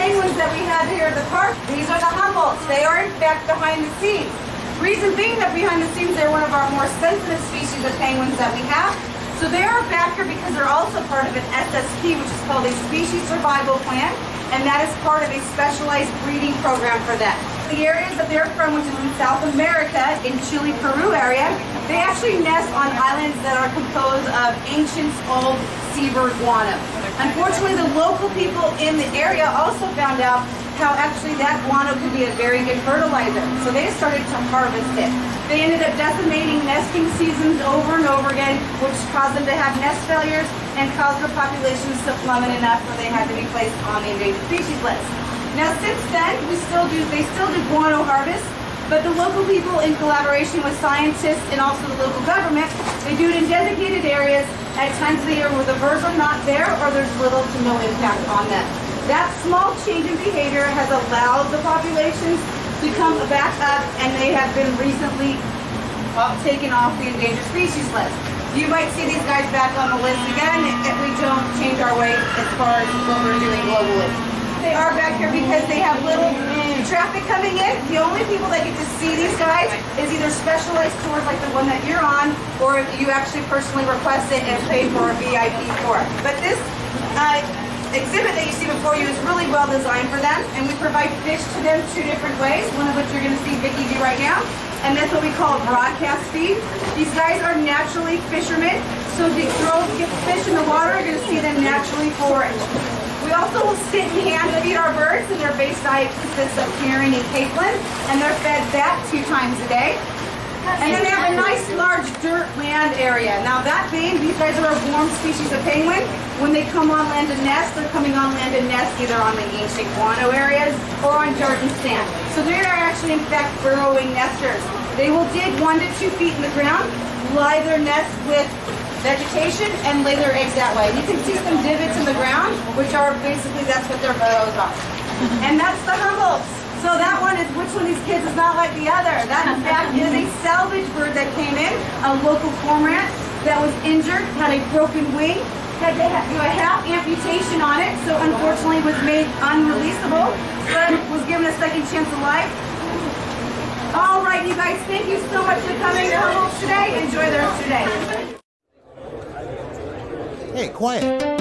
penguins that we have here at the park, these are the Humboldts. They are in fact behind the scenes. Reason being that behind the scenes, they're one of our more sensitive species of penguins that we have. So they are back here because they're also part of an SSP, which is called a Species Survival Plan, and that is part of a specialized breeding program for them. The areas that they're from, which is in South America, in Chile, Peru area, they actually nest on islands that are composed of ancient old seabird guano. Unfortunately, the local people in the area also found out how actually that guano could be a very good fertilizer. So they started to harvest it. They ended up decimating nesting seasons over and over again, which caused them to have nest failures and caused their populations to plummet enough where they had to be placed on the endangered species list. Now since then, they still do guano harvest, but the local people in collaboration with scientists and also the local government, they do it in designated areas at times of the year where the birds are not there or there's little to no impact on them. That small change in behavior has allowed the populations to come back up, and they have been recently taken off the endangered species list. You might see these guys back on the list again if we don't change our way as far as what we're doing globally. They are back here because they have little traffic coming in. The only people that get to see these guys is either specialized tours like the one that you're on, or if you actually personally request it and pay for a VIP tour. But this exhibit that you see before you is really well designed for them, and we provide fish to them two different ways, one of which you're going to see Vicki do right now, and that's what we call a broadcast feed. These guys are naturally fishermen, so if you get fish in the water, you're going to see them naturally forage. We also will sit and hand feed our birds, and their base diet consists of carrion and capelin, and they're fed that 2 times a day. And then they have a nice large dirt land area. Now that being, these guys are a warm species of penguin. When they come on land to nest, they're coming on land to nest either on the ancient guano areas or on dirt and sand. So they are actually in fact burrowing nesters. They will dig 1 to 2 feet in the ground, lie their nest with vegetation, and lay their eggs that way. You can see some divots in the ground, which are basically, that's what their burrows are. And that's the Humboldts. So that one is, which one of these kids is not like the other? That in fact is a salvage bird that came in, a local cormorant that was injured, had a broken wing, had to do a half amputation on it, so unfortunately was made unreleasable, but was given a second chance of life. All right, you guys, thank you so much for coming to Humboldt today. Enjoy the rest of your day. Hey, quiet.